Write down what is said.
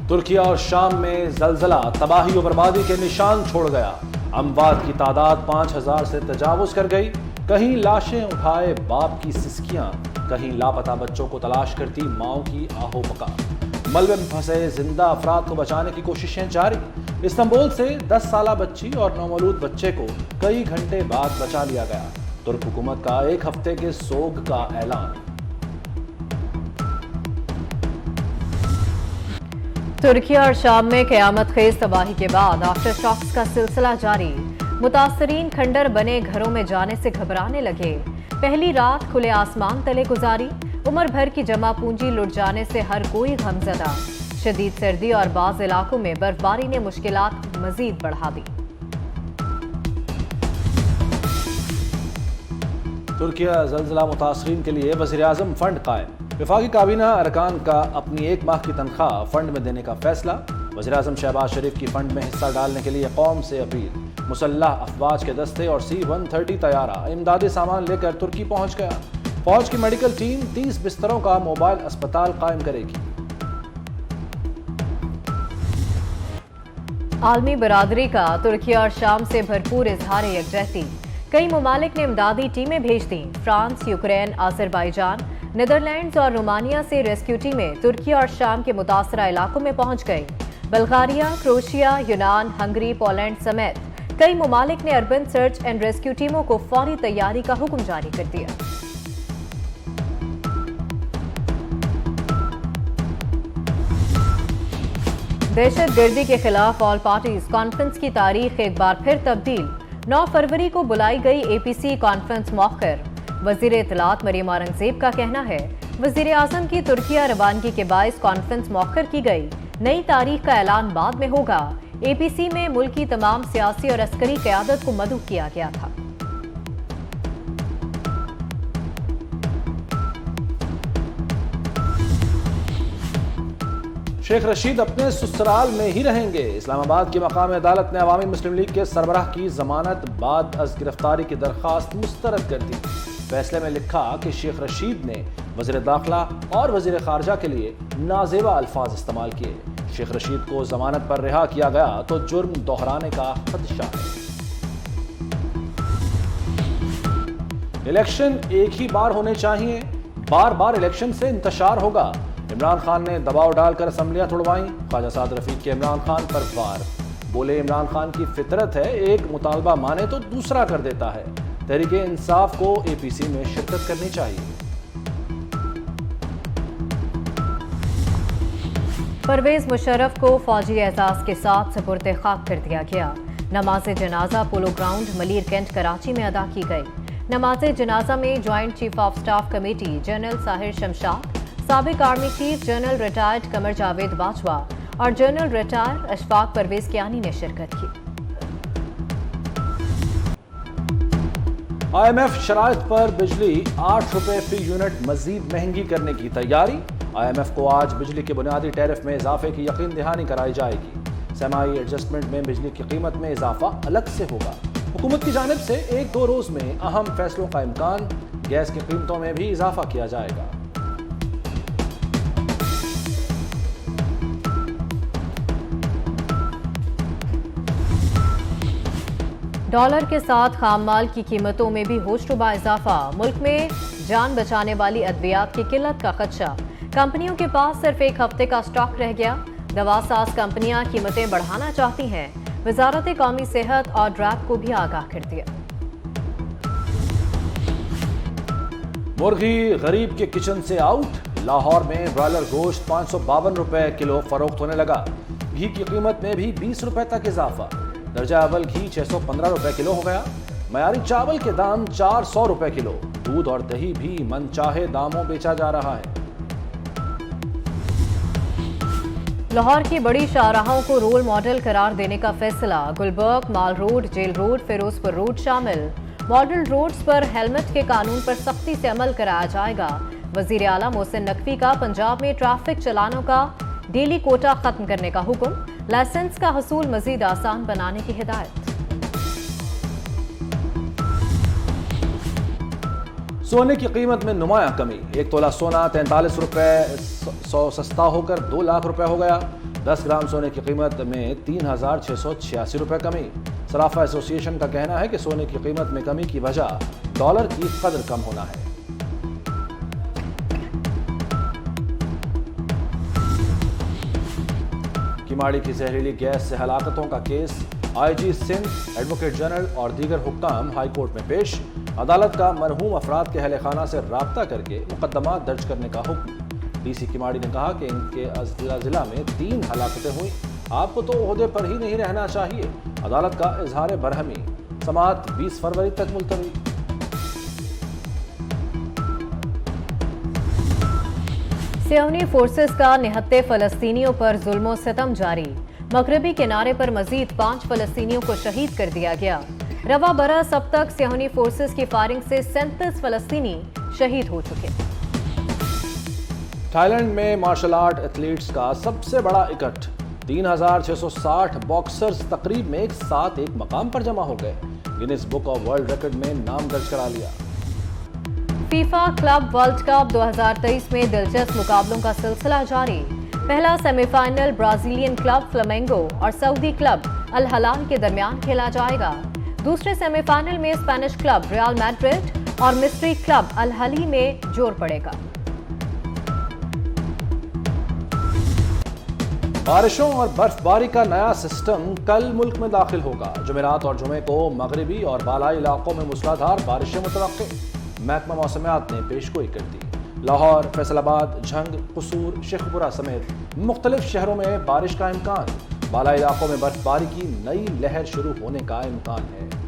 तुर्किया और शाम में जलजला तबाही और बर्बादी के निशान छोड़ गया। अमवात की तादाद 5000 से तजावुज कर गई। कहीं लाशें उठाए बाप की सिसकियां, कहीं लापता बच्चों को तलाश करती माओ की आहो पुकार। मलबे में फंसे जिंदा अफराद को बचाने की कोशिशें जारी। इस्तांबुल से 10 साला बच्ची और नौमौलूद बच्चे को कई घंटे बाद बचा लिया गया। तुर्क हुकूमत का 1 हफ्ते के सोग का ऐलान। तुर्किया और शाम में कयामत खेज तबाही के बाद आफ्टर शॉक्स का सिलसिला जारी। मुतासरीन खंडर बने घरों में जाने से घबराने लगे। पहली रात खुले आसमान तले गुजारी। उम्र भर की जमा पूंजी लुट जाने से हर कोई गमजदा। शदीद सर्दी और बाज इलाकों में बर्फबारी ने मुश्किलात मजीद बढ़ा दी। तुर्किया जलजिला मुतासरीन के लिए वज़ीर-ए-आज़म फंड कायम। वफाकी काबीना अरकान का अपनी 1 माह की तनख्वाह फंड में देने का फैसला। वज़ीर-ए-आज़म शहबाज शरीफ की फंड में हिस्सा डालने के लिए कौम से अपील। मुसल्लह अफवाज के दस्ते और C-130 तैयारा इमदादी सामान लेकर तुर्की पहुंच गया। फौज की मेडिकल टीम 30 बिस्तरों का मोबाइल अस्पताल कायम करेगी। आलमी बरादरी का तुर्किया और शाम से भरपूर इजहार यकजहती। कई ममालिक ने इमदादी टीमें भेज दी। फ्रांस, यूक्रेन, आज़रबाईजान, नीदरलैंड्स और रोमानिया से रेस्क्यू टीमें तुर्किया और शाम के मुतासरा इलाकों में पहुंच गई। बल्गारिया, क्रोएशिया, यूनान, हंगरी, पोलैंड समेत कई ममालिक ने अर्बन सर्च एंड रेस्क्यू टीमों को फौरी तैयारी का हुक्म जारी कर दिया। दहशतगर्दी के खिलाफ ऑल पार्टीज कॉन्फ्रेंस की तारीख एक बार फिर तब्दील। 9 फरवरी को बुलाई गई APC कॉन्फ्रेंस मौखर। वजीर इत्तलात मरियम औरंगजेब का कहना है वजीर आजम की तुर्किया रवानगी के बायस कॉन्फ्रेंस मौखर की गई। नई तारीख का ऐलान बाद में होगा। APC में मुल्क की तमाम सियासी और अस्करी क़यादत को मदऊ किया गया था। शेख रशीद अपने ससुराल में ही रहेंगे। इस्लामाबाद की मकामी अदालत ने अवामी मुस्लिम लीग के सरबराह की जमानत बाद अज गिरफ्तारी की दरख्वास्त मुस्तरद कर दी। फैसले में लिखा कि शेख रशीद ने वज़ीर दाखिला और वज़ीर खारजा के लिए नाजेबा अल्फाज इस्तेमाल किए। शेख रशीद को जमानत पर रिहा किया गया तो जुर्म दोहराने का खदशा है। इलेक्शन एक ही बार होने चाहिए, बार बार इलेक्शन से इंतशार होगा। इमरान खान ने दबाव डालकर असम्बलियां तोड़वाई। ख्वाजा साद रफीक के इमरान खान पर वार। बोले इमरान खान की फितरत है, एक मुतालबा माने तो दूसरा कर देता है। तहरीक इंसाफ को APC में शिरकत करनी चाहिए। परवेज मुशर्रफ को फौजी एजाज के साथ सुपुर्द खाक कर दिया गया। नमाज जनाजा polo ground Malir cantt Karachi में अदा की गई। नमाज जनाजा में joint chief of staff committee general Sahir Shamshad, साबिक army chief general retired Qamar Javed Bajwa और जनरल रिटायर अशफाक परवेज कियानी ने शिरकत की। IMF शराइत पर बिजली 8 रुपए फी यूनिट मजीद महंगी करने की तैयारी। IMF को आज बिजली के बुनियादी टैरिफ में इजाफे की यकीन दहानी कराई जाएगी। सेमाई एडजस्टमेंट में बिजली की कीमत में इजाफा अलग से होगा। हुकूमत की जानिब से 1-2 रोज में अहम फैसलों का इम्कान। गैस की कीमतों में भी इजाफा किया जाएगा। डॉलर के साथ खाम माल की कीमतों में भी होशरुबा इजाफा। मुल्क में जान बचाने वाली अद्वियात की किल्लत का खदशा। कंपनियों के पास सिर्फ 1 हफ्ते का स्टॉक रह गया। दवासाज कंपनियां कीमतें बढ़ाना चाहती हैं। वजारत कौमी सेहत और ड्रैप को भी आगाह कर दिया। मुर्गी गरीब के किचन से आउट। लाहौर में ब्रॉयलर गोश्त 552 रुपए किलो फरोख्त होने लगा। घी की कीमत में भी 20 रुपए तक इजाफा। दर्जा अव्वल घी 615 रुपए किलो हो गया। मयारी चावल के दाम 400 रुपए किलो। दूध और दही भी मनचाहे दामों बेचा जा रहा है। लाहौर की बड़ी शाहराहों को रोल मॉडल करार देने का फैसला। Gulberg, mall road, jail road, Ferozepur road शामिल। मॉडल रोड्स पर हेलमेट के कानून पर सख्ती से अमल कराया जाएगा। वजीर आला मोहसिन नकवी का पंजाब में ट्रैफिक चालानों का डेली कोटा खत्म करने का हुक्म। लाइसेंस का हसूल मजीद आसान बनाने की हिदायत। सोने की कीमत में नुमाया कमी। 1 तोला सोना 43 रुपए 100 सस्ता होकर 2 लाख रुपए हो गया। 10 ग्राम सोने की कीमत में 3,686 रुपये कमी। सराफा एसोसिएशन का कहना है कि सोने की कीमत में कमी की वजह डॉलर की कदर कम होना है। किमाड़ी की जहरीली गैस से हलाकतों का case IG Sindh, advocate general और दीगर हुक्काम हाई कोर्ट में पेश। अदालत का मरहूम अफराद के अहले खाना से राब्ता करके मुकदमा दर्ज करने का हुक्म। डीसी किमाड़ी ने कहा कि इनके जिला में 3 हलाकतें हुई। आपको तो ओहदे पर ही नहीं रहना चाहिए। अदालत का इजहार बरहमी। समाअत 20 फरवरी तक मुलतवी। सियोनी फोर्सेस का निहत्ते फलस्तीनियों पर जुल्मो सितम जारी। मगरबी किनारे पर मजीद 5 फलस्तीनियों को शहीद कर दिया गया। रवा बरस अब तक सियोनी फोर्सेस की फायरिंग से 37 फलस्तीनी शहीद हो चुके। थाईलैंड में मार्शल आर्ट एथलीट्स का सबसे बड़ा इकट्ठ। 3,660 बॉक्सर्स तकरीब में एक साथ एक मकाम पर जमा हो गए। Guinness book of world record में नाम दर्ज करा लिया। फीफा क्लब वर्ल्ड कप 2023 में दिलचस्प मुकाबलों का सिलसिला जारी। पहला सेमीफाइनल ब्राजीलियन क्लब फ्लामेंगो और सऊदी क्लब अल हलाल के दरमियान खेला जाएगा। दूसरे सेमीफाइनल में स्पेनिश क्लब रियल मैड्रिड और मिस्री क्लब अल अहली में जोर पड़ेगा। बारिशों और बर्फबारी का नया सिस्टम कल मुल्क में दाखिल होगा। जुमेरात और जुमे को मगरिबी और बालाई इलाकों में मूसलाधार बारिशें मुतवक्के। महकमा मौसमियात ने पेशगोई कर दी। लाहौर, फैसलाबाद, झंग, कसूर, शेखपुरा समेत मुख्तलिफ शहरों में बारिश का इम्कान। बालाई इलाकों में बर्फबारी की नई लहर शुरू होने का इम्कान है।